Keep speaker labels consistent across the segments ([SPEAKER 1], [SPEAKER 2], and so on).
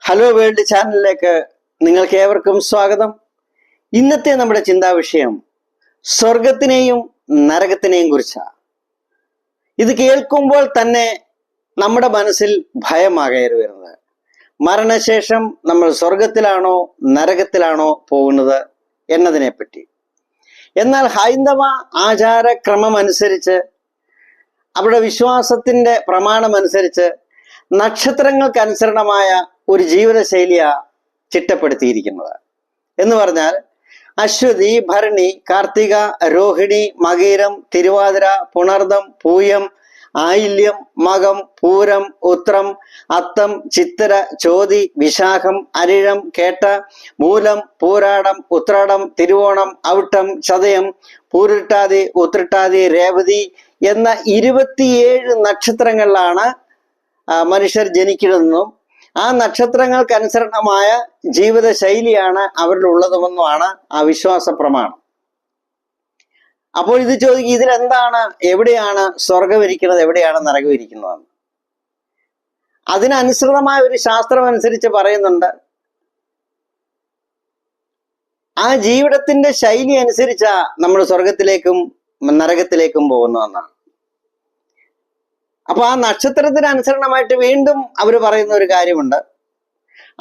[SPEAKER 1] Hello world ചാനലിലേക്ക് നിങ്ങൾക്ക് ഏവർക്കും സ്വാഗതം. ഇന്നത്തെ നമ്മുടെ ചിന്താ വിഷയം സ്വർഗത്തിനെയും നരകത്തിനെയും കുറിച്ചാണ്. ഇത് കേൾക്കുമ്പോൾ തന്നെ നമ്മുടെ മനസ്സിൽ ഭയമാകേറി വരുന്നത്. മരണശേഷം നമ്മൾ സ്വർഗത്തിലാണോ നരകത്തിലാണോ പോകുന്നത് എന്നതിനെപ്പറ്റി. എന്നാൽ ഹൈന്ദവ ആചാരക്രമം അനുസരിച്ച്, അവരുടെ വിശ്വാസത്തിന്റെ പ്രമാണമനുസരിച്ച് നക്ഷത്രങ്ങൾക്കനുസരണമായ ഒരു ജീവിതശൈലിയാണ് ചിട്ടപ്പെടുത്തിയിരിക്കുന്നത്. എന്ന് പറഞ്ഞാൽ അശ്വതി, ഭരണി, കാർത്തിക, രോഹിണി, മകീരം, തിരുവാതിര, പുണർദം, പൂയം, ആയില്യം, മകം, പൂരം, ഉത്രം, അത്തം, ചിത്തിര, ചോതി, വിശാഖം, അരിഴം, കേട്ട, മൂലം, പൂരാടം, ഉത്രാടം, തിരുവോണം, ഔട്ടം, ചതയം, പൂരിട്ടാതി, ഉത്രട്ടാതി, രേവതി എന്ന 27 നക്ഷത്രങ്ങളിലാണ് മനുഷ്യർ ജനിക്കുന്നതെന്നും ആ നക്ഷത്രങ്ങൾക്കനുസരണമായ ജീവിത ശൈലിയാണ് അവരിലുള്ളതുമെന്നുമാണ് ആ വിശ്വാസ പ്രമാണം. അപ്പോൾ ഇത് ചോദിക്കും, ഇതിലെന്താണ്, എവിടെയാണ് സ്വർഗം ഇരിക്കുന്നത്, എവിടെയാണ് നരകം ഇരിക്കുന്നതെന്ന്. അതിനനുസൃതമായ ഒരു ശാസ്ത്രം അനുസരിച്ച് പറയുന്നുണ്ട്, ആ ജീവിതത്തിന്റെ ശൈലി അനുസരിച്ചാ നമ്മൾ സ്വർഗത്തിലേക്കും നരകത്തിലേക്കും പോകുന്നതെന്നാണ്. അപ്പൊ ആ നക്ഷത്രത്തിനനുസരണമായിട്ട് വീണ്ടും അവർ പറയുന്ന ഒരു കാര്യമുണ്ട്.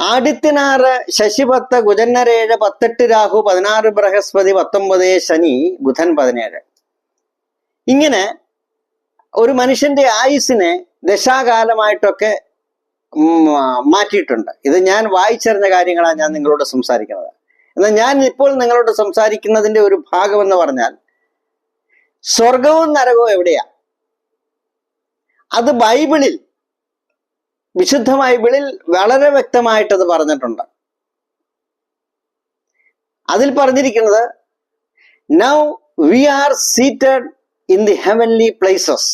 [SPEAKER 1] ആദിത്യനാറ്, ശശിപത്ത്, കുജന്നരേഴ്, 18 രാഹു, 16 ബൃഹസ്പതി, 19 ശനി, ബുധൻ 17. ഇങ്ങനെ ഒരു മനുഷ്യന്റെ ആയുസ്സിനെ ദശാകാലമായിട്ടൊക്കെ മാറ്റിയിട്ടുണ്ട്. ഇത് ഞാൻ വായിച്ചറിഞ്ഞ കാര്യങ്ങളാണ് ഞാൻ നിങ്ങളോട് സംസാരിക്കുന്നത്. എന്നാൽ ഞാൻ ഇപ്പോൾ നിങ്ങളോട് സംസാരിക്കുന്നതിന്റെ ഒരു ഭാഗം എന്ന് പറഞ്ഞാൽ സ്വർഗവും നരകവും എവിടെയാ, അത് ബൈബിളിൽ, വിശുദ്ധ ബൈബിളിൽ വളരെ വ്യക്തമായിട്ടത് പറഞ്ഞിട്ടുണ്ട്. അതിൽ പറഞ്ഞിരിക്കുന്നത്, now we R seated in the heavenly places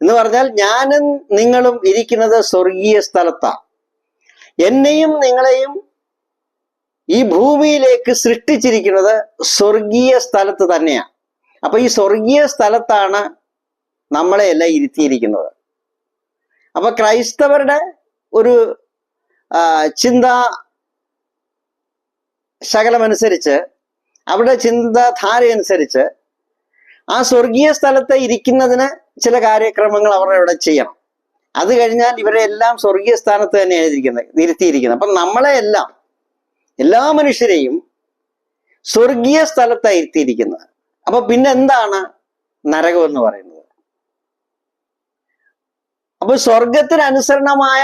[SPEAKER 1] എന്ന് പറഞ്ഞാൽ ഞാനും നിങ്ങളും ഇരിക്കുന്നത് സ്വർഗീയ സ്ഥലത്താണ്. എന്നെയും നിങ്ങളെയും ഈ ഭൂമിയിലേക്ക് സൃഷ്ടിച്ചിരിക്കുന്നത് സ്വർഗീയ സ്ഥലത്ത് തന്നെയാണ്. അപ്പൊ ഈ സ്വർഗീയ സ്ഥലത്താണ് നമ്മളെ എല്ലാം ഇരുത്തിയിരിക്കുന്നത്. അപ്പൊ ക്രൈസ്തവരുടെ ഒരു ചിന്താ ശകലമനുസരിച്ച്, അവരുടെ ചിന്താധാര അനുസരിച്ച് ആ സ്വർഗീയ സ്ഥലത്ത് ഇരിക്കുന്നതിന് ചില കാര്യക്രമങ്ങൾ അവരുടെ ഇവിടെ ചെയ്യണം. അത് കഴിഞ്ഞാൽ ഇവരെ എല്ലാം സ്വർഗീയ സ്ഥാനത്ത് തന്നെയാണ് ഇരുത്തിയിരിക്കുന്നത്. അപ്പൊ നമ്മളെ എല്ലാം, എല്ലാ മനുഷ്യരെയും സ്വർഗീയ സ്ഥലത്താണ് ഇരുത്തിയിരിക്കുന്നത്. അപ്പൊ പിന്നെ എന്താണ് നരകം എന്ന് പറയുന്നത്? അപ്പൊ സ്വർഗത്തിനനുസരണമായ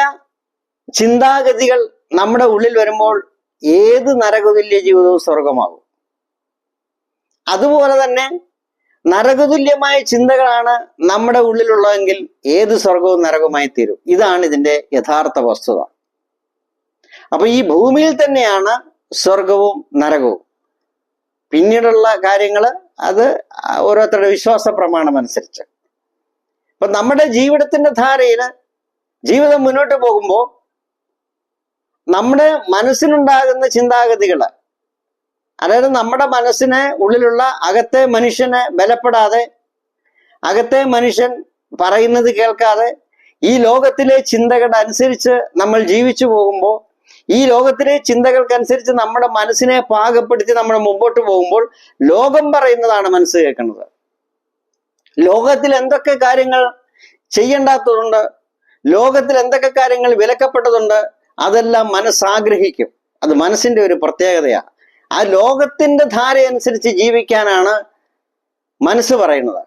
[SPEAKER 1] ചിന്താഗതികൾ നമ്മുടെ ഉള്ളിൽ വരുമ്പോൾ ഏത് നരകതുല്യ ജീവിതവും സ്വർഗമാകും. അതുപോലെ തന്നെ നരകതുല്യമായ ചിന്തകളാണ് നമ്മുടെ ഉള്ളിലുള്ളതെങ്കിൽ ഏത് സ്വർഗവും നരകവുമായി തീരും. ഇതാണ് ഇതിന്റെ യഥാർത്ഥ വസ്തുത. അപ്പൊ ഈ ഭൂമിയിൽ തന്നെയാണ് സ്വർഗവും നരകവും. പിന്നീടുള്ള കാര്യങ്ങൾ അത് ഓരോരുത്തരുടെ വിശ്വാസ പ്രമാണം അനുസരിച്ച്. അപ്പൊ നമ്മുടെ ജീവിതത്തിന്റെ ധാരയില് ജീവിതം മുന്നോട്ട് പോകുമ്പോൾ നമ്മുടെ മനസ്സിനുണ്ടാകുന്ന ചിന്താഗതികള്, അതായത് നമ്മുടെ മനസ്സിനെ ഉള്ളിലുള്ള അകത്തെ മനുഷ്യനെ ബലപ്പെടാതെ, അകത്തെ മനുഷ്യൻ പറയുന്നത് കേൾക്കാതെ ഈ ലോകത്തിലെ ചിന്തകളുടെ അനുസരിച്ച് നമ്മൾ ജീവിച്ചു പോകുമ്പോൾ, ഈ ലോകത്തിലെ ചിന്തകൾക്കനുസരിച്ച് നമ്മുടെ മനസ്സിനെ പാകപ്പെടുത്തി നമ്മൾ മുമ്പോട്ട് പോകുമ്പോൾ ലോകം പറയുന്നതാണ് മനസ്സ് കേൾക്കുന്നത്. ലോകത്തിൽ എന്തൊക്കെ കാര്യങ്ങൾ ചെയ്യേണ്ടാത്തതുണ്ട്, ലോകത്തിൽ എന്തൊക്കെ കാര്യങ്ങൾ വിലക്കപ്പെട്ടതുണ്ട്, അതെല്ലാം മനസ്സാഗ്രഹിക്കും. അത് മനസ്സിന്റെ ഒരു പ്രത്യേകതയാണ്. ആ ലോകത്തിന്റെ ധാരയനുസരിച്ച് ജീവിക്കാനാണ് മനസ്സ് പറയുന്നത്.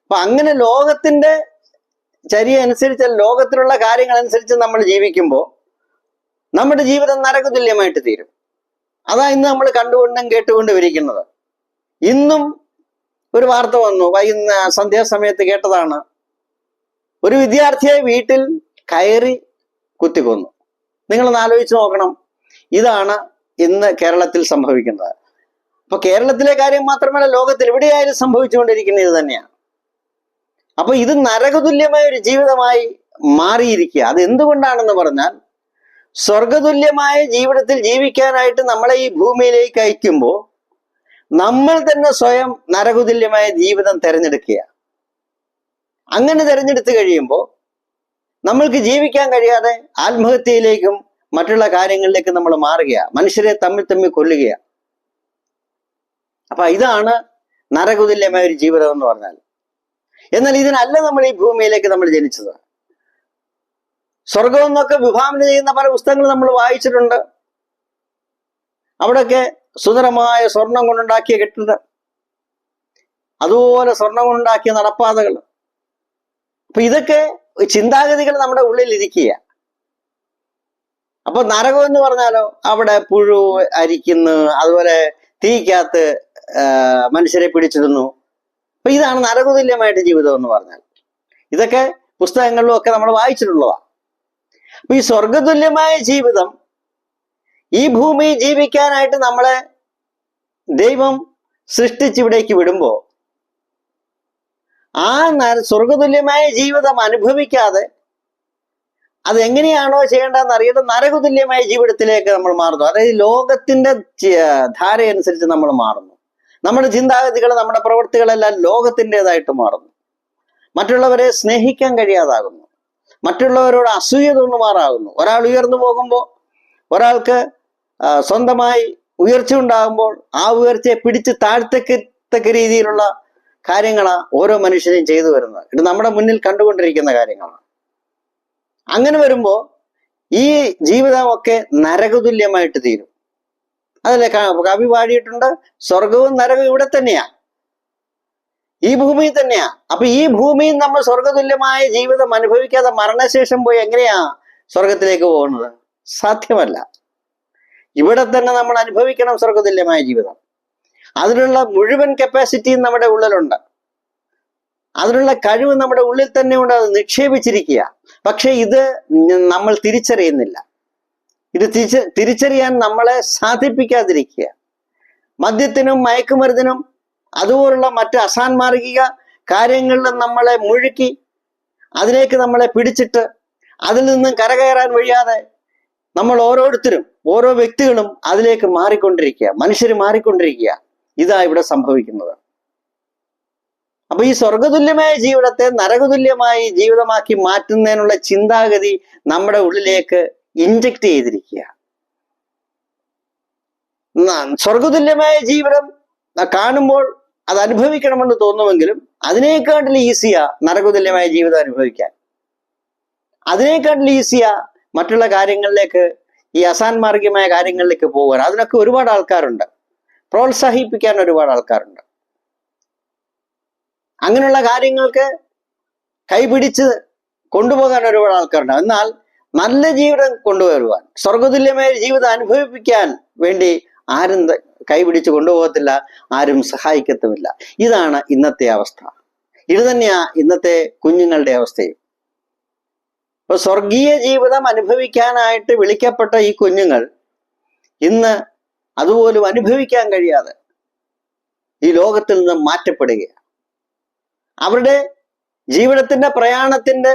[SPEAKER 1] അപ്പൊ അങ്ങനെ ലോകത്തിന്റെ ചര്യ അനുസരിച്ച്, ലോകത്തിലുള്ള കാര്യങ്ങൾ അനുസരിച്ച് നമ്മൾ ജീവിക്കുമ്പോൾ നമ്മുടെ ജീവിതം നരകതുല്യമായിട്ട് തീരും. അതാ ഇന്ന് നമ്മൾ കണ്ടുകൊണ്ടും കേട്ടുകൊണ്ടും ഇരിക്കുന്നത്. ഇന്നും ഒരു വാർത്ത വന്നു, സന്ധ്യാസമയത്ത് കേട്ടതാണ്. ഒരു വിദ്യാർത്ഥിയെ വീട്ടിൽ കയറി കുത്തിക്കൊന്നു. നിങ്ങളൊന്ന് ആലോചിച്ച് നോക്കണം. ഇതാണ് ഇന്ന് കേരളത്തിൽ സംഭവിക്കുന്നത്. അപ്പൊ കേരളത്തിലെ കാര്യം മാത്രമല്ല, ലോകത്തിൽ എവിടെയായാലും സംഭവിച്ചുകൊണ്ടിരിക്കുന്നത് ഇത് തന്നെയാണ്. അപ്പൊ ഇത് നരകതുല്യമായ ഒരു ജീവിതമായി മാറിയിരിക്കുക. അത് എന്തുകൊണ്ടാണെന്ന് പറഞ്ഞാൽ, സ്വർഗതുല്യമായ ജീവിതത്തിൽ ജീവിക്കാനായിട്ട് നമ്മളെ ഈ ഭൂമിയിലേക്ക് അയക്കുമ്പോൾ നമ്മൾ തന്നെ സ്വയം നരകതുല്യമായ ജീവിതം തിരഞ്ഞെടുക്കുക. അങ്ങനെ തിരഞ്ഞെടുത്ത് കഴിയുമ്പോൾ നമ്മൾക്ക് ജീവിക്കാൻ കഴിയാതെ ആത്മഹത്യയിലേക്കും മറ്റുള്ള കാര്യങ്ങളിലേക്കും നമ്മൾ മാറുകയാണ്. മനുഷ്യരെ തമ്മിൽ തമ്മിൽ കൊല്ലുകയാണ്. അപ്പൊ ഇതാണ് നരകതുല്യമായ ഒരു ജീവിതം എന്ന് പറഞ്ഞാൽ. എന്നാൽ ഇതിനല്ല നമ്മൾ ഈ ഭൂമിയിലേക്ക് നമ്മൾ ജനിച്ചത്. സ്വർഗം എന്നൊക്കെ വിഭാവന ചെയ്യുന്ന പല പുസ്തകങ്ങൾ നമ്മൾ വായിച്ചിട്ടുണ്ട്. അവിടെയൊക്കെ സുന്ദരമായ സ്വർണം കൊണ്ടുണ്ടാക്കിയ കെട്ടിടം, അതുപോലെ സ്വർണം കൊണ്ടുണ്ടാക്കിയ നടപ്പാതകൾ. അപ്പൊ ഇതൊക്കെ ചിന്താഗതികൾ നമ്മുടെ ഉള്ളിൽ ഇരിക്കുക. അപ്പൊ നരകം എന്ന് പറഞ്ഞാലോ അവിടെ പുഴു അരിക്കുന്നു, അതുപോലെ തീക്കകത്ത് മനുഷ്യരെ പിടിച്ചിടുന്നു. അപ്പൊ ഇതാണ് നരകതുല്യമായിട്ട് ജീവിതം എന്ന് പറഞ്ഞാൽ. ഇതൊക്കെ പുസ്തകങ്ങളിലും ഒക്കെ നമ്മൾ വായിച്ചിട്ടുള്ളതാണ്. അപ്പൊ ഈ സ്വർഗതുല്യമായ ജീവിതം ഈ ഭൂമി ജീവിക്കാനായിട്ട് നമ്മളെ ദൈവം സൃഷ്ടിച്ചിവിടേക്ക് വിടുമ്പോ ആ സ്വർഗതുല്യമായ ജീവിതം അനുഭവിക്കാതെ അതെങ്ങനെയാണോ ചെയ്യേണ്ടതെന്ന് അറിയാതെ നരകതുല്യമായ ജീവിതത്തിലേക്ക് നമ്മൾ മാറുന്നു. അതായത് ലോകത്തിന്റെ ധാരയനുസരിച്ച് നമ്മൾ മാറുന്നു. നമ്മുടെ ചിന്താഗതികൾ, നമ്മുടെ പ്രവൃത്തികളെല്ലാം ലോകത്തിൻ്റെതായിട്ട് മാറുന്നു. മറ്റുള്ളവരെ സ്നേഹിക്കാൻ കഴിയാതാകുന്നു. മറ്റുള്ളവരോട് അസൂയ തോന്നുമാറാകുന്നു. ഒരാൾ ഉയർന്നു പോകുമ്പോൾ, ഒരാൾക്ക് സ്വന്തമായി ഉയർച്ച ഉണ്ടാകുമ്പോൾ ആ ഉയർച്ചയെ പിടിച്ച് താഴ്ത്തക്ക രീതിയിലുള്ള കാര്യങ്ങളാണ് ഓരോ മനുഷ്യനെയും ചെയ്തു വരുന്നത്. ഇത് നമ്മുടെ മുന്നിൽ കണ്ടുകൊണ്ടിരിക്കുന്ന കാര്യങ്ങളാണ്. അങ്ങനെ വരുമ്പോൾ ഈ ജീവിതമൊക്കെ നരകതുല്യമായിട്ട് തീരും. അതല്ലേ കവി പാടിയിട്ടുണ്ട്, സ്വർഗവും നരകവും ഇവിടെ തന്നെയാ, ഈ ഭൂമിയിൽ തന്നെയാ. അപ്പൊ ഈ ഭൂമിയിൽ നമ്മൾ സ്വർഗതുല്യമായ ജീവിതം അനുഭവിക്കാതെ മരണശേഷം പോയി എങ്ങനെയാ സ്വർഗത്തിലേക്ക് പോകുന്നത്? സാധ്യമല്ല. ഇവിടെ തന്നെ നമ്മൾ അനുഭവിക്കണം സ്വർഗതുല്യമായ ജീവിതം. അതിനുള്ള മുഴുവൻ കപ്പാസിറ്റിയും നമ്മുടെ ഉള്ളിലുണ്ട്. അതിനുള്ള കഴിവ് നമ്മുടെ ഉള്ളിൽ തന്നെ ഉണ്ട്. അത് നിക്ഷേപിച്ചിരിക്കുക. പക്ഷെ ഇത് നമ്മൾ തിരിച്ചറിയുന്നില്ല. ഇത് തിരിച്ചറിയാൻ നമ്മളെ സാധിപ്പിക്കാതിരിക്കുക. മദ്യത്തിനും മയക്കുമരുന്നിനും അതുപോലുള്ള മറ്റ് അസാൻമാർഗിക കാര്യങ്ങളിലും നമ്മളെ മുഴുക്കി അതിലേക്ക് നമ്മളെ പിടിച്ചിട്ട് അതിൽ നിന്നും കരകയറാൻ വഴിയാതെ നമ്മൾ ഓരോരുത്തരും, ഓരോ വ്യക്തികളും അതിലേക്ക് മാറിക്കൊണ്ടിരിക്കുക. മനുഷ്യർ മാറിക്കൊണ്ടിരിക്കുക. ഇതാ ഇവിടെ സംഭവിക്കുന്നത്. അപ്പൊ ഈ സ്വർഗതുല്യമായ ജീവിതത്തെ നരകതുല്യമായി ജീവിതമാക്കി മാറ്റുന്നതിനുള്ള ചിന്താഗതി നമ്മുടെ ഉള്ളിലേക്ക് ഇൻജക്ട് ചെയ്തിരിക്കുക. സ്വർഗതുല്യമായ ജീവിതം കാണുമ്പോൾ അത് അനുഭവിക്കണമെന്ന് തോന്നുമെങ്കിലും അതിനേക്കാട്ടിൽ ഈസിയാ നരകതുല്യമായ ജീവിതം അനുഭവിക്കാൻ. അതിനേക്കാട്ടിൽ ഈസിയാ മറ്റുള്ള കാര്യങ്ങളിലേക്ക്, ഈ അസാൻമാർഗികമായ കാര്യങ്ങളിലേക്ക് പോകാൻ. അതിനൊക്കെ ഒരുപാട് ആൾക്കാരുണ്ട്. പ്രോത്സാഹിപ്പിക്കാൻ ഒരുപാട് ആൾക്കാരുണ്ട്. അങ്ങനെയുള്ള കാര്യങ്ങൾക്ക് കൈപിടിച്ച് കൊണ്ടുപോകാൻ ഒരുപാട് ആൾക്കാരുണ്ട്. എന്നാൽ നല്ല ജീവിതം കൊണ്ടുവരുവാൻ, സ്വർഗതുല്യമായ ജീവിതം അനുഭവിപ്പിക്കാൻ വേണ്ടി ആരും കൈപിടിച്ച് കൊണ്ടുപോകത്തില്ല, ആരും സഹായിക്കത്തുമില്ല. ഇതാണ് ഇന്നത്തെ അവസ്ഥ. ഇത് തന്നെയാ ഇന്നത്തെ കുഞ്ഞുങ്ങളുടെ അവസ്ഥയും. ഇപ്പൊ സ്വർഗീയ ജീവിതം അനുഭവിക്കാനായിട്ട് വിളിക്കപ്പെട്ട ഈ കുഞ്ഞുങ്ങൾ ഇന്ന് അതുപോലും അനുഭവിക്കാൻ കഴിയാതെ ഈ ലോകത്തിൽ നിന്ന് മാറ്റപ്പെടുകയാണ്. അവരുടെ ജീവിതത്തിന്റെ പ്രയാണത്തിന്റെ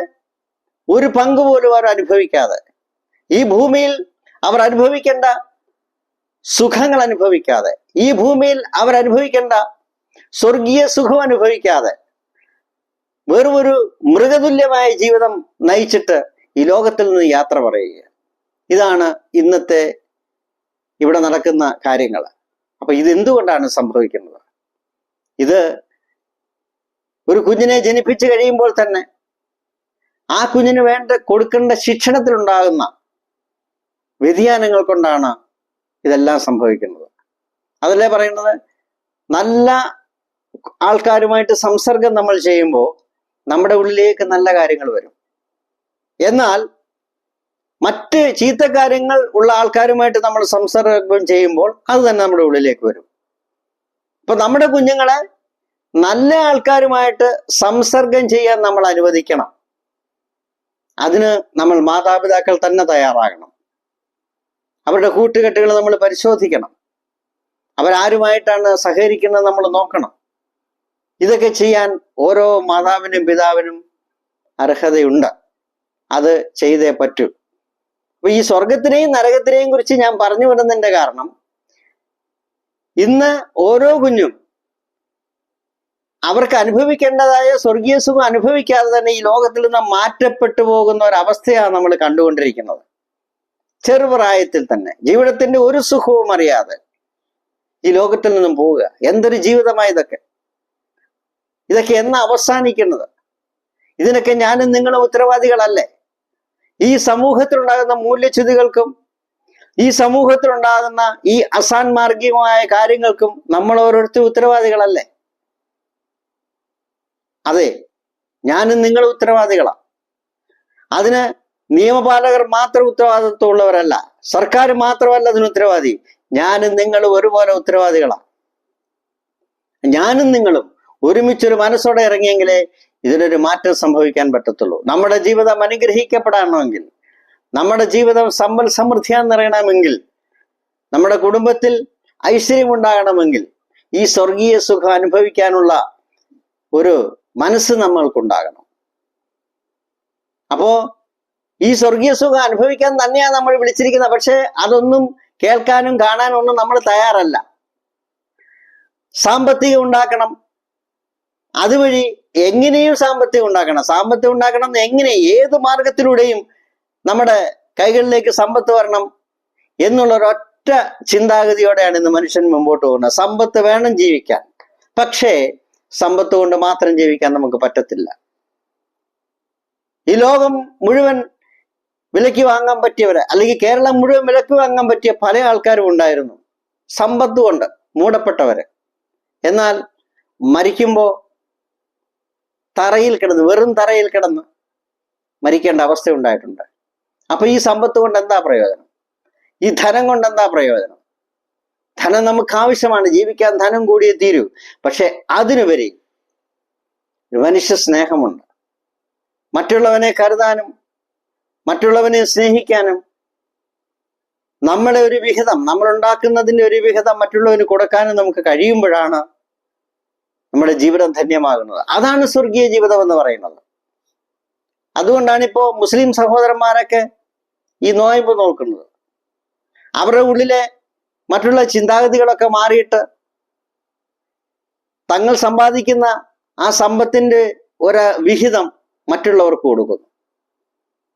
[SPEAKER 1] ഒരു പങ്ക് പോലും അവർ അനുഭവിക്കാതെ, ഈ ഭൂമിയിൽ അവർ അനുഭവിക്കേണ്ട സുഖങ്ങൾ അനുഭവിക്കാതെ, ഈ ഭൂമിയിൽ അവർ അനുഭവിക്കേണ്ട സ്വർഗീയ സുഖം അനുഭവിക്കാതെ വെറുമൊരു മൃഗതുല്യമായ ജീവിതം നയിച്ചിട്ട് ഈ ലോകത്തിൽ നിന്ന് യാത്ര പറയുക. ഇതാണ് ഇന്നത്തെ ഇവിടെ നടക്കുന്ന കാര്യങ്ങൾ. അപ്പൊ ഇത് എന്തുകൊണ്ടാണ് സംഭവിക്കുന്നത്? ഇത് ഒരു കുഞ്ഞിനെ ജനിപ്പിച്ചു കഴിയുമ്പോൾ തന്നെ ആ കുഞ്ഞിന് കൊടുക്കേണ്ട ശിക്ഷണത്തിലുണ്ടാകുന്ന വ്യതിയാനങ്ങൾ കൊണ്ടാണ് ഇതെല്ലാം സംഭവിക്കുന്നത്. അതല്ലേ പറയുന്നത്, നല്ല ആൾക്കാരുമായിട്ട് സംസർഗം നമ്മൾ ചെയ്യുമ്പോൾ നമ്മുടെ ഉള്ളിലേക്ക് നല്ല കാര്യങ്ങൾ വരും. എന്നാൽ മറ്റ് ചീത്ത കാര്യങ്ങൾ ഉള്ള ആൾക്കാരുമായിട്ട് നമ്മൾ സംസർഗം ചെയ്യുമ്പോൾ അത് തന്നെ നമ്മുടെ ഉള്ളിലേക്ക് വരും. അപ്പൊ നമ്മുടെ കുഞ്ഞുങ്ങളെ നല്ല ആൾക്കാരുമായിട്ട് സംസർഗം ചെയ്യാൻ നമ്മൾ അനുവദിക്കണം. അതിന് നമ്മൾ മാതാപിതാക്കൾ തന്നെ തയ്യാറാകണം. അവരുടെ കൂട്ടുകെട്ടുകൾ നമ്മൾ പരിശോധിക്കണം. അവരാരുമായിട്ടാണ് സഹകരിക്കുന്നത് നമ്മൾ നോക്കണം. ഇതൊക്കെ ചെയ്യാൻ ഓരോ മാതാവിനും പിതാവിനും അർഹതയുണ്ട്. അത് ചെയ്തേ പറ്റൂ. അപ്പൊ ഈ സ്വർഗത്തിനെയും നരകത്തിനെയും കുറിച്ച് ഞാൻ പറഞ്ഞു വരുന്നതിന്റെ കാരണം, ഇന്ന് ഓരോ കുഞ്ഞും അവർക്ക് അനുഭവിക്കേണ്ടതായ സ്വർഗീയ സുഖം അനുഭവിക്കാതെ തന്നെ ഈ ലോകത്തിൽ നിന്ന് മാറ്റപ്പെട്ടു പോകുന്ന ഒരവസ്ഥയാണ് നമ്മൾ കണ്ടുകൊണ്ടിരിക്കുന്നത്. ചെറുപ്രായത്തിൽ തന്നെ ജീവിതത്തിന്റെ ഒരു സുഖവും അറിയാതെ ഈ ലോകത്തിൽ നിന്നും പോവുക. എന്തൊരു ജീവിതമായി ഇതൊക്കെ! ഇതൊക്കെ എന്നാ അവസാനിക്കുന്നത്? ഇതിനൊക്കെ ഞാനും നിങ്ങളും ഉത്തരവാദികളല്ലേ? ഈ സമൂഹത്തിലുണ്ടാകുന്ന മൂല്യച്യുതികൾക്കും ഈ സമൂഹത്തിലുണ്ടാകുന്ന ഈ അസാൻമാർഗികമായ കാര്യങ്ങൾക്കും നമ്മൾ ഓരോരുത്തരും ഉത്തരവാദികളല്ലേ? അതെ, ഞാനും നിങ്ങളും ഉത്തരവാദികളാണ്. അതിന് നിയമപാലകർ മാത്രം ഉത്തരവാദിത്വമുള്ളവരല്ല, സർക്കാർ മാത്രമല്ല അതിന് ഉത്തരവാദി. ഞാനും നിങ്ങളും ഒരുപോലെ ഉത്തരവാദികളാണ്. ഞാനും നിങ്ങളും ഒരുമിച്ചൊരു മനസ്സോടെ ഇറങ്ങിയെങ്കിലേ ഇതിനൊരു മാറ്റം സംഭവിക്കാൻ പറ്റത്തുള്ളൂ. നമ്മുടെ ജീവിതം അനുഗ്രഹിക്കപ്പെടണമെങ്കിൽ, നമ്മുടെ ജീവിതം സമ്പൽ സമൃദ്ധിയാൻ നിറയണമെങ്കിൽ, നമ്മുടെ കുടുംബത്തിൽ ഐശ്വര്യം ഉണ്ടാകണമെങ്കിൽ, ഈ സ്വർഗീയ സുഖം അനുഭവിക്കാനുള്ള ഒരു മനസ്സ് നമ്മൾക്കുണ്ടാകണം. അപ്പോ ഈ സ്വർഗീയ സുഖം അനുഭവിക്കാൻ തന്നെയാണ് നമ്മൾ വിളിച്ചിരിക്കുന്നത്. പക്ഷെ അതൊന്നും കേൾക്കാനും കാണാനും ഒന്നും നമ്മൾ തയ്യാറല്ല. സാമ്പത്തികം ഉണ്ടാക്കണം, അതുവഴി എങ്ങനെയും സാമ്പത്തികം ഉണ്ടാക്കണം. സാമ്പത്തികം ഉണ്ടാക്കണം എങ്ങനെ, ഏത് മാർഗത്തിലൂടെയും നമ്മുടെ കൈകളിലേക്ക് സമ്പത്ത് വരണം എന്നുള്ളൊരൊറ്റ ചിന്താഗതിയോടെയാണ് ഇന്ന് മനുഷ്യൻ മുമ്പോട്ട് പോകുന്നത്. സമ്പത്ത് വേണം ജീവിക്കാൻ, പക്ഷേ സമ്പത്ത് കൊണ്ട് മാത്രം ജീവിക്കാൻ നമുക്ക് പറ്റത്തില്ല. ഈ ലോകം മുഴുവൻ വിലയ്ക്ക് വാങ്ങാൻ പറ്റിയവരെ, അല്ലെങ്കിൽ കേരളം മുഴുവൻ വിലക്ക് വാങ്ങാൻ പറ്റിയ പല ആൾക്കാരും ഉണ്ടായിരുന്നു, സമ്പത്ത് കൊണ്ട് മൂടപ്പെട്ടവര്. എന്നാൽ മരിക്കുമ്പോൾ തറയിൽ കിടന്ന്, വെറും തറയിൽ കിടന്ന് മരിക്കേണ്ട അവസ്ഥ ഉണ്ടായിട്ടുണ്ട്. അപ്പൊ ഈ സമ്പത്ത് കൊണ്ട് എന്താ പ്രയോജനം? ഈ ധനം കൊണ്ട് എന്താ പ്രയോജനം? ധനം നമുക്ക് ആവശ്യമാണ്, ജീവിക്കാൻ ധനം കൂടിയേ തീരൂ. പക്ഷെ അതിനുപരി മനുഷ്യ സ്നേഹമുണ്ട്. മറ്റുള്ളവനെ കരുതാനും മറ്റുള്ളവനെ സ്നേഹിക്കാനും നമ്മുടെ ഒരു വിഹിതം, നമ്മൾ ഉണ്ടാക്കുന്നതിന്റെ ഒരു വിഹിതം മറ്റുള്ളവന് കൊടുക്കാനും നമുക്ക് കഴിയുമ്പോഴാണ് നമ്മുടെ ജീവിതം ധന്യമാകുന്നത്. അതാണ് സ്വർഗീയ ജീവിതം എന്ന് പറയുന്നത്. അതുകൊണ്ടാണ് ഇപ്പോ മുസ്ലിം സഹോദരന്മാരൊക്കെ ഈ നോയമ്പ് നോക്കുന്നത്. അവരുടെ ഉള്ളിലെ മറ്റുള്ള ചിന്താഗതികളൊക്കെ മാറിയിട്ട് തങ്ങൾ സമ്പാദിക്കുന്ന ആ സമ്പത്തിന്റെ ഒരു വിഹിതം മറ്റുള്ളവർക്ക് കൊടുക്കുന്നു.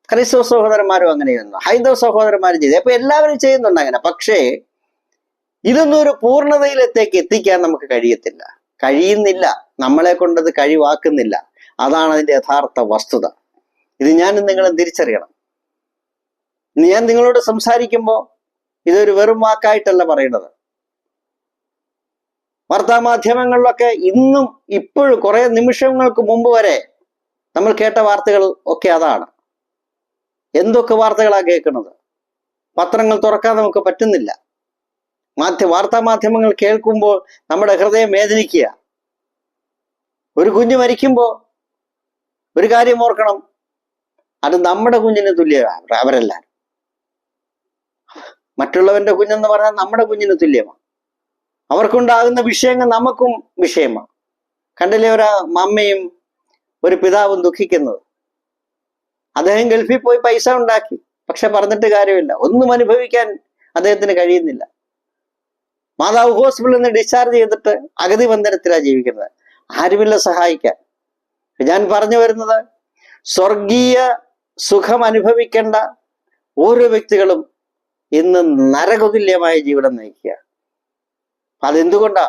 [SPEAKER 1] ക്രൈസ്തവ സഹോദരന്മാരും അങ്ങനെ ചെയ്യുന്നു, ഹൈന്ദവ സഹോദരന്മാരും ചെയ്തു. അപ്പൊ എല്ലാവരും ചെയ്യുന്നുണ്ട് അങ്ങനെ. പക്ഷേ ഇതൊന്നും ഒരു പൂർണ്ണതയിലേക്ക് എത്തിക്കാൻ നമുക്ക് കഴിയുന്നില്ല. നമ്മളെ കൊണ്ടത് കഴിവാക്കുന്നില്ല. അതാണ് അതിന്റെ യഥാർത്ഥ വസ്തുത. ഇത് ഞാനും നിങ്ങളും തിരിച്ചറിയണം. ഞാൻ നിങ്ങളോട് സംസാരിക്കുമ്പോൾ ഇതൊരു വെറും വാക്കായിട്ടല്ല പറയുന്നത്. വാർത്താമാധ്യമങ്ങളിലൊക്കെ ഇന്നും ഇപ്പോഴും കുറെ നിമിഷങ്ങൾക്ക് മുമ്പ് വരെ നമ്മൾ കേട്ട വാർത്തകൾ ഒക്കെ അതാണ്. എന്തൊക്കെ വാർത്തകളാണ് കേൾക്കുന്നത്? പത്രങ്ങൾ തുറക്കാൻ നമുക്ക് പറ്റുന്നില്ല. വാർത്താ മാധ്യമങ്ങൾ കേൾക്കുമ്പോൾ നമ്മുടെ ഹൃദയം വേദനിക്കുക. ഒരു കുഞ്ഞ് മരിക്കുമ്പോൾ ഒരു കാര്യം ഓർക്കണം, അത് നമ്മുടെ കുഞ്ഞിന് തുല്യമാണ്. അവരെല്ലാം മറ്റുള്ളവന്റെ കുഞ്ഞെന്ന് പറഞ്ഞാൽ നമ്മുടെ കുഞ്ഞിന് തുല്യമാണ്. അവർക്കുണ്ടാകുന്ന വിഷയങ്ങൾ നമുക്കും വിഷയമാണ്. കണ്ടില്ലേ ഒരു അമ്മയും ഒരു പിതാവും ദുഃഖിക്കുന്നത്? അദ്ദേഹം ഗൾഫിൽ പോയി പൈസ ഉണ്ടാക്കി, പക്ഷെ പറഞ്ഞിട്ട് കാര്യമില്ല, ഒന്നും അനുഭവിക്കാൻ അദ്ദേഹത്തിന് കഴിയുന്നില്ല. മാതാവ് ഹോസ്പിറ്റലിൽ നിന്ന് ഡിസ്ചാർജ് ചെയ്തിട്ട് അഗതി ബന്ധനത്തിലാണ് ജീവിക്കുന്നത്, ആരുമില്ല സഹായിക്കാൻ. ഞാൻ പറഞ്ഞു വരുന്നത്, സ്വർഗീയ സുഖം അനുഭവിക്കേണ്ട ഓരോ വ്യക്തികളും ഇന്ന് നരകതുല്യമായ ജീവിതം നയിക്കുക. അതെന്തുകൊണ്ടാ?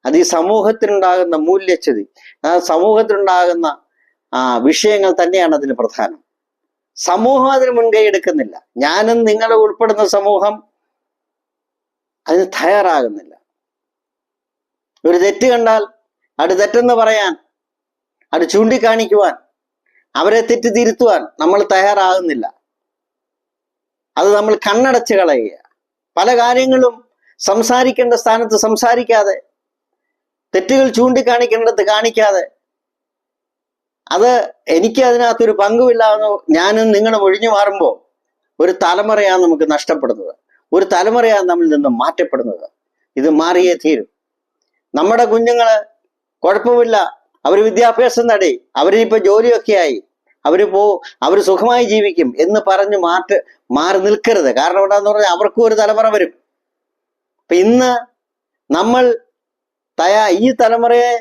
[SPEAKER 1] അത് ഈ സമൂഹത്തിനുണ്ടാകുന്ന മൂല്യച്യുതി, ആ സമൂഹത്തിനുണ്ടാകുന്ന വിഷയങ്ങൾ തന്നെയാണ് അതിന് പ്രധാനം. സമൂഹം അതിന് മുൻകൈ എടുക്കുന്നില്ല. ഞാനും നിങ്ങളും ഉൾപ്പെടുന്ന സമൂഹം അതിന് തയ്യാറാകുന്നില്ല. ഒരു തെറ്റ് കണ്ടാൽ അത് തെറ്റെന്ന് പറയാൻ, അത് ചൂണ്ടിക്കാണിക്കുവാൻ, അവരെ തെറ്റ് തിരുത്തുവാൻ നമ്മൾ തയ്യാറാകുന്നില്ല. അത് നമ്മൾ കണ്ണടച്ച് കളയുക. പല കാര്യങ്ങളും സംസാരിക്കേണ്ട സ്ഥാനത്ത് സംസാരിക്കാതെ, തെറ്റുകൾ ചൂണ്ടിക്കാണിക്കേണ്ടത് കാണിക്കാതെ, അത് എനിക്ക് അതിനകത്തൊരു പങ്കുമില്ലാന്ന് ഞാനും നിങ്ങളും ഒഴിഞ്ഞു മാറുമ്പോൾ ഒരു തലമുറയാണ് നമുക്ക് നഷ്ടപ്പെടുന്നത്. ഒരു തലമുറയാണ് നമ്മളിൽ നിന്നും മാറ്റപ്പെടുന്നത്. ഇത് മാറിയേ തീരും. നമ്മുടെ കുഞ്ഞുങ്ങള് കുഴപ്പമില്ല, അവർ വിദ്യാഭ്യാസം നേടി, അവരിനിപ്പോ ജോലിയൊക്കെ ആയി, അവർ സുഖമായി ജീവിക്കും എന്ന് പറഞ്ഞ് മാറി നിൽക്കരുത്. കാരണം എന്താന്ന് പറഞ്ഞാൽ അവർക്കും ഒരു തലമുറ വരും. അപ്പൊ ഇന്ന് നമ്മൾ ഈ തലമുറയെ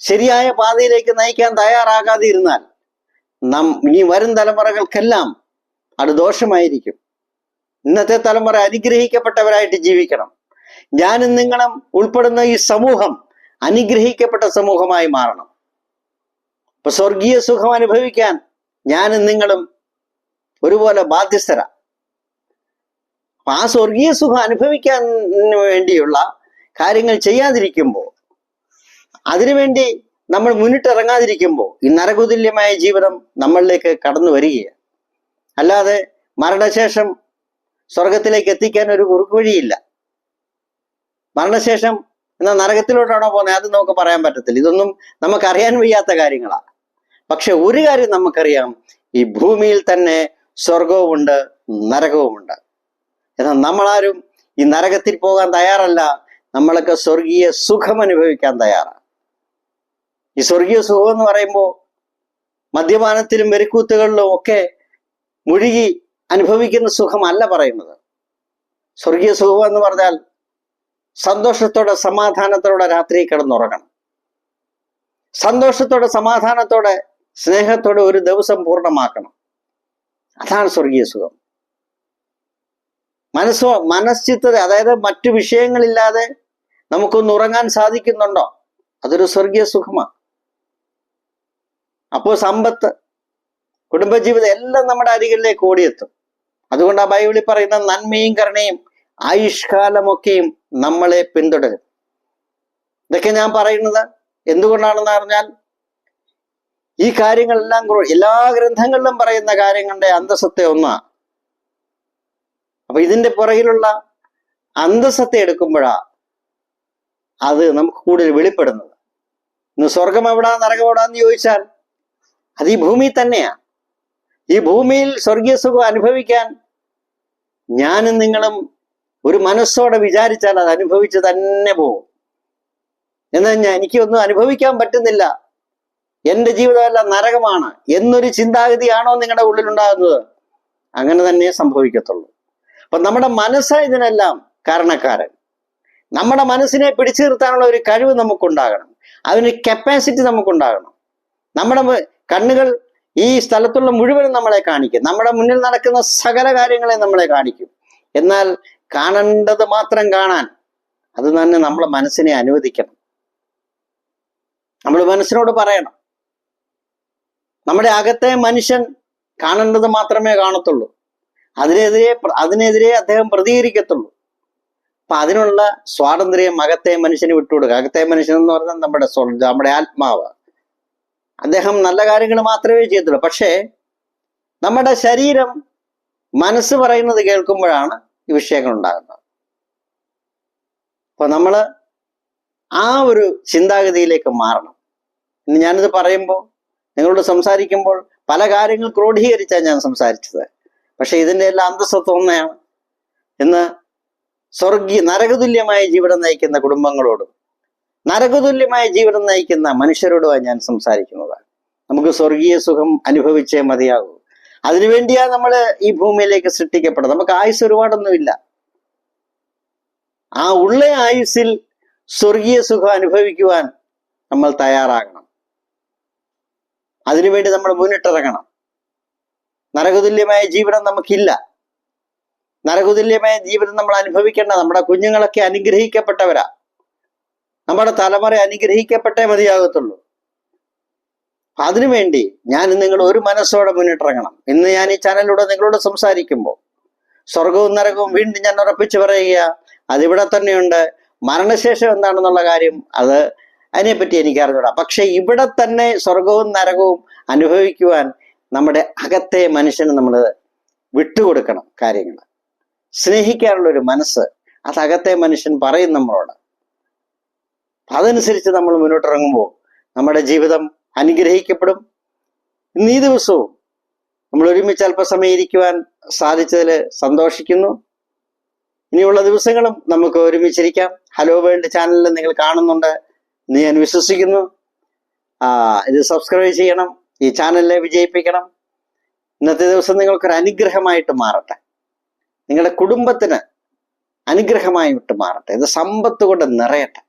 [SPEAKER 1] ശരിയായ പാതയിലേക്ക് നയിക്കാൻ തയ്യാറാകാതെ ഇരുന്നാൽ ഇനി വരും തലമുറകൾക്കെല്ലാം അത് ദോഷമായിരിക്കും. ഇന്നത്തെ തലമുറ അനുഗ്രഹിക്കപ്പെട്ടവരായിട്ട് ജീവിക്കണം. ഞാനും നിങ്ങളും ഉൾപ്പെടുന്ന ഈ സമൂഹം അനുഗ്രഹിക്കപ്പെട്ട സമൂഹമായി മാറണം. അപ്പൊ സ്വർഗീയ സുഖം അനുഭവിക്കാൻ ഞാനും നിങ്ങളും ഒരുപോലെ ബാധ്യസ്ഥരാ. ആ സ്വർഗീയ സുഖം അനുഭവിക്കാൻ വേണ്ടിയുള്ള കാര്യങ്ങൾ ചെയ്യാതിരിക്കുമ്പോൾ, അതിനുവേണ്ടി നമ്മൾ മുന്നിട്ടിറങ്ങാതിരിക്കുമ്പോൾ ഈ നരകതുല്യമായ ജീവിതം നമ്മളിലേക്ക് കടന്നു വരികയാണ്. അല്ലാതെ മരണശേഷം സ്വർഗത്തിലേക്ക് എത്തിക്കാൻ ഒരു കുറുക്ക് വഴിയില്ല. മരണശേഷം എന്നാൽ നരകത്തിലോട്ടാണോ പോകുന്നത്, അത് നമുക്ക് പറയാൻ പറ്റത്തില്ല. ഇതൊന്നും നമുക്കറിയാൻ വയ്യാത്ത കാര്യങ്ങളാണ്. പക്ഷെ ഒരു കാര്യം നമുക്കറിയാം, ഈ ഭൂമിയിൽ തന്നെ സ്വർഗവുമുണ്ട് നരകവുമുണ്ട്. എന്നാൽ നമ്മളാരും ഈ നരകത്തിൽ പോകാൻ തയ്യാറല്ല. നമ്മളൊക്കെ സ്വർഗീയ സുഖം അനുഭവിക്കാൻ തയ്യാറാണ്. ഈ സ്വർഗീയ സുഖം എന്ന് പറയുമ്പോൾ മദ്യപാനത്തിലും വെരിക്കൂത്തുകളിലും ഒക്കെ മുഴുകി അനുഭവിക്കുന്ന സുഖമല്ല പറയുന്നത്. സ്വർഗീയ സുഖം എന്ന് പറഞ്ഞാൽ സന്തോഷത്തോടെ സമാധാനത്തോടെ രാത്രി കിടന്നുറങ്ങണം. സന്തോഷത്തോടെ സമാധാനത്തോടെ സ്നേഹത്തോടെ ഒരു ദിവസം പൂർണ്ണമാക്കണം. അതാണ് സ്വർഗീയ സുഖം. മനശ്ചിത്തത, അതായത് മറ്റു വിഷയങ്ങളില്ലാതെ നമുക്കൊന്ന് ഉറങ്ങാൻ സാധിക്കുന്നുണ്ടോ, അതൊരു സ്വർഗീയ സുഖമാണ്. അപ്പോൾ സമ്പത്ത്, കുടുംബജീവിതം എല്ലാം നമ്മുടെ അരികിലേക്ക് ഓടിയെത്തും. അതുകൊണ്ട് ആ ബൈബിളിൽ പറയുന്ന നന്മയും കരുണയും ആയുഷ്കാലമൊക്കെയും നമ്മളെ പിന്തുടരും. ഇതൊക്കെ ഞാൻ പറയുന്നത് എന്തുകൊണ്ടാണെന്ന് പറഞ്ഞാൽ, ഈ കാര്യങ്ങളെല്ലാം എല്ലാ ഗ്രന്ഥങ്ങളിലും പറയുന്ന കാര്യങ്ങളുടെ അന്തസ്സത്തെ ഒന്നാണ്. അപ്പൊ ഇതിന്റെ പുറകിലുള്ള അന്തസ്സത്തെ എടുക്കുമ്പോഴാ അത് നമുക്ക് കൂടുതൽ വെളിപ്പെടുന്നത്. ഇന്ന് സ്വർഗം എവിടാ നരകം എവിടാന്ന് ചോദിച്ചാൽ അത് ഈ ഭൂമി തന്നെയാ. ഈ ഭൂമിയിൽ സ്വർഗീയ സുഖം അനുഭവിക്കാൻ ഞാനും നിങ്ങളും ഒരു മനസ്സോടെ വിചാരിച്ചാൽ അത് അനുഭവിച്ച് തന്നെ പോകും. എന്നാൽ എനിക്കൊന്നും അനുഭവിക്കാൻ പറ്റുന്നില്ല, എൻ്റെ ജീവിതമെല്ലാം നരകമാണ് എന്നൊരു ചിന്താഗതിയാണോ നിങ്ങളുടെ ഉള്ളിലുണ്ടാകുന്നത്, അങ്ങനെ തന്നെ സംഭവിക്കത്തുള്ളൂ. അപ്പൊ നമ്മുടെ മനസ്സാ ഇതിനെല്ലാം കാരണക്കാരൻ. നമ്മുടെ മനസ്സിനെ പിടിച്ചു നിർത്താനുള്ള ഒരു കഴിവ് നമുക്കുണ്ടാകണം. അതിന് കപ്പാസിറ്റി നമുക്കുണ്ടാകണം. നമ്മുടെ കണ്ണുകൾ ഈ സ്ഥലത്തുള്ള മുഴുവനും നമ്മളെ കാണിക്കും. നമ്മുടെ മുന്നിൽ നടക്കുന്ന സകല കാര്യങ്ങളെ നമ്മളെ കാണിക്കും. എന്നാൽ കാണേണ്ടത് മാത്രം കാണാൻ അത് തന്നെ നമ്മളെ മനസ്സിനെ അനുവദിക്കണം. നമ്മൾ മനസ്സിനോട് പറയണം, നമ്മുടെ അകത്തെ മനുഷ്യൻ കാണേണ്ടത് മാത്രമേ കാണത്തുള്ളൂ, അതിനെതിരെ അദ്ദേഹം പ്രതികരിക്കത്തുള്ളൂ. അപ്പൊ അതിനുള്ള സ്വാതന്ത്ര്യം അകത്തെ മനുഷ്യന് വിട്ടുകൊടുക്കുക. അകത്തെ മനുഷ്യൻ എന്ന് പറഞ്ഞാൽ നമ്മുടെ ആത്മാവ്. അദ്ദേഹം നല്ല കാര്യങ്ങൾ മാത്രമേ ചെയ്യത്തുള്ളൂ. പക്ഷേ നമ്മുടെ ശരീരം, മനസ്സ് പറയുന്നത് കേൾക്കുമ്പോഴാണ് ഈ വിഷയങ്ങൾ ഉണ്ടാകുന്നത്. അപ്പൊ നമ്മൾ ആ ഒരു ചിന്താഗതിയിലേക്ക് മാറണം. ഇന്ന് ഞാനിത് പറയുമ്പോൾ, നിങ്ങളോട് സംസാരിക്കുമ്പോൾ പല കാര്യങ്ങൾ ക്രോഡീകരിച്ചാണ് ഞാൻ സംസാരിച്ചത്. പക്ഷെ ഇതിൻ്റെ എല്ലാം അന്തസ്സത്വം ഒന്നെയാണ്. ഇന്ന് നരകതുല്യമായ ജീവിതം നയിക്കുന്ന കുടുംബങ്ങളോടും നരകതുല്യമായ ജീവിതം നയിക്കുന്ന മനുഷ്യരോടുമാണ് ഞാൻ സംസാരിക്കുന്നത്. നമുക്ക് സ്വർഗീയ സുഖം അനുഭവിച്ചേ മതിയാകൂ. അതിനുവേണ്ടിയാ നമ്മൾ ഈ ഭൂമിയിലേക്ക് സൃഷ്ടിക്കപ്പെടുന്നത്. നമുക്ക് ആയുസ് ഒരുപാടൊന്നുമില്ല. ആ ഉള്ള ആയുസ്സിൽ സ്വർഗീയ സുഖം അനുഭവിക്കുവാൻ നമ്മൾ തയ്യാറാകണം. അതിനുവേണ്ടി നമ്മൾ മുന്നിട്ടിറങ്ങണം. നരകതുല്യമായ ജീവിതം നമുക്കില്ല. നരകതുല്യമായ ജീവിതം നമ്മൾ അനുഭവിക്കേണ്ട. നമ്മുടെ കുഞ്ഞുങ്ങളൊക്കെ അനുഗ്രഹിക്കപ്പെട്ടവരാ. നമ്മുടെ തലമുറ അനുഗ്രഹിക്കപ്പെട്ടേ മതിയാകത്തുള്ളൂ. അതിനുവേണ്ടി ഞാൻ നിങ്ങൾ ഒരു മനസ്സോടെ മുന്നിട്ടിറങ്ങണം. ഇന്ന് ഞാൻ ഈ ചാനലിലൂടെ നിങ്ങളോട് സംസാരിക്കുമ്പോൾ സ്വർഗവും നരകവും വീണ്ടും ഞാൻ ഉറപ്പിച്ചു പറയുക, അതിവിടെ തന്നെയുണ്ട്. മരണശേഷം എന്താണെന്നുള്ള കാര്യം അതിനെപ്പറ്റി എനിക്ക് അറിഞ്ഞൂടാ. പക്ഷെ ഇവിടെ തന്നെ സ്വർഗവും നരകവും അനുഭവിക്കുവാൻ നമ്മുടെ അകത്തെ മനുഷ്യന് നമ്മൾ വിട്ടുകൊടുക്കണം. കാര്യങ്ങൾ സ്നേഹിക്കാനുള്ള ഒരു മനസ്സ് അത് അകത്തെ മനുഷ്യൻ പറയും നമ്മളോട്. അതനുസരിച്ച് നമ്മൾ മുന്നോട്ടിറങ്ങുമ്പോൾ നമ്മുടെ ജീവിതം അനുഗ്രഹിക്കപ്പെടും. ഇന്ന് ഈ ദിവസവും നമ്മൾ ഒരുമിച്ച് അല്പസമയം ഇരിക്കുവാൻ സാധിച്ചതിൽ സന്തോഷിക്കുന്നു. ഇനിയുള്ള ദിവസങ്ങളും നമുക്ക് ഒരുമിച്ചിരിക്കാം. ഹലോ വേൾഡ് ചാനലിൽ നിങ്ങൾ കാണുന്നുണ്ട് എന്ന് ഞാൻ വിശ്വസിക്കുന്നു. ഇത് സബ്സ്ക്രൈബ് ചെയ്യണം, ഈ ചാനലിനെ വിജയിപ്പിക്കണം. ഇന്നത്തെ ദിവസം നിങ്ങൾക്കൊരു അനുഗ്രഹമായിട്ട് മാറട്ടെ. നിങ്ങളുടെ കുടുംബത്തിന് അനുഗ്രഹമായിട്ട് മാറട്ടെ. ഇത് സമ്പത്ത് കൊണ്ട് നിറയട്ടെ.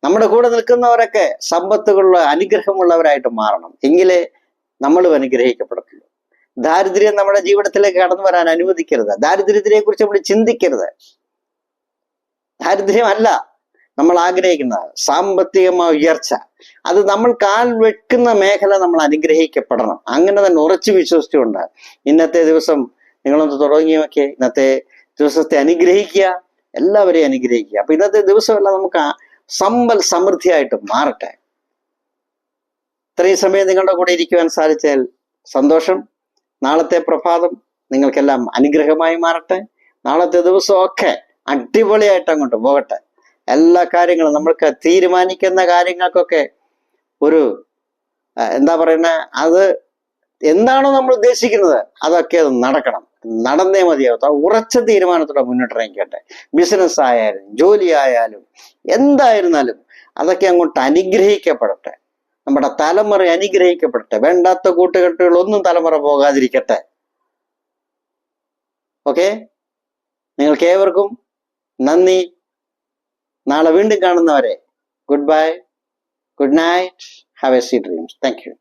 [SPEAKER 1] നമ്മുടെ കൂടെ നിൽക്കുന്നവരൊക്കെ സമ്പത്തുകളുള്ള അനുഗ്രഹമുള്ളവരായിട്ട് മാറണം. എങ്കിലേ നമ്മളും അനുഗ്രഹിക്കപ്പെടത്തുള്ളൂ. ദാരിദ്ര്യം നമ്മുടെ ജീവിതത്തിലേക്ക് കടന്നു വരാൻ അനുവദിക്കരുത്. ദാരിദ്ര്യത്തിനെ കുറിച്ച് നമ്മൾ ചിന്തിക്കരുത്. ദാരിദ്ര്യമല്ല നമ്മൾ ആഗ്രഹിക്കുന്നത്, സാമ്പത്തികമായ ഉയർച്ച. അത് നമ്മൾ കാൽ വെക്കുന്ന മേഖല നമ്മൾ അനുഗ്രഹിക്കപ്പെടണം. അങ്ങനെ തന്നെ ഉറച്ചു വിശ്വസിച്ചുകൊണ്ട് ഇന്നത്തെ ദിവസം നിങ്ങളൊന്ന് തുടങ്ങി നോക്കിയേ. ഇന്നത്തെ ദിവസത്തെ അനുഗ്രഹിക്കുക, എല്ലാവരെയും അനുഗ്രഹിക്കുക. അപ്പൊ ഇന്നത്തെ ദിവസമെല്ലാം നമുക്ക് സമ്പൽ സമൃദ്ധിയായിട്ട് മാറട്ടെ. ഇത്രയും സമയം നിങ്ങളുടെ കൂടെ ഇരിക്കുവാൻ സാധിച്ചാൽ സന്തോഷം. നാളത്തെ പ്രഭാതം നിങ്ങൾക്കെല്ലാം അനുഗ്രഹമായി മാറട്ടെ. നാളത്തെ ദിവസമൊക്കെ അടിപൊളിയായിട്ട് അങ്ങോട്ട് പോകട്ടെ. എല്ലാ കാര്യങ്ങളും നമ്മൾക്ക് തീരുമാനിക്കുന്ന കാര്യങ്ങൾക്കൊക്കെ ഒരു എന്താ പറയുന്ന, അത് എന്താണോ നമ്മൾ ഉദ്ദേശിക്കുന്നത് അതൊക്കെ അത് നടക്കണം, നടന്നേ മതിയാവും. ഉറച്ച തീരുമാനത്തോടെ മുന്നോട്ടിറങ്ങിക്കട്ടെ. ബിസിനസ് ആയാലും ജോലി ആയാലും എന്തായിരുന്നാലും അതൊക്കെ അങ്ങോട്ട് അനുഗ്രഹിക്കപ്പെടട്ടെ. നമ്മുടെ തലമുറ അനുഗ്രഹിക്കപ്പെടട്ടെ. വേണ്ടാത്ത കൂട്ടുകെട്ടുകളൊന്നും തലമുറ പോകാതിരിക്കട്ടെ. ഓക്കെ, നിങ്ങൾക്ക് ഏവർക്കും നന്ദി. നാളെ വീണ്ടും കാണുന്നവരെ good bye, good night, have A sweet dreams. Thank you.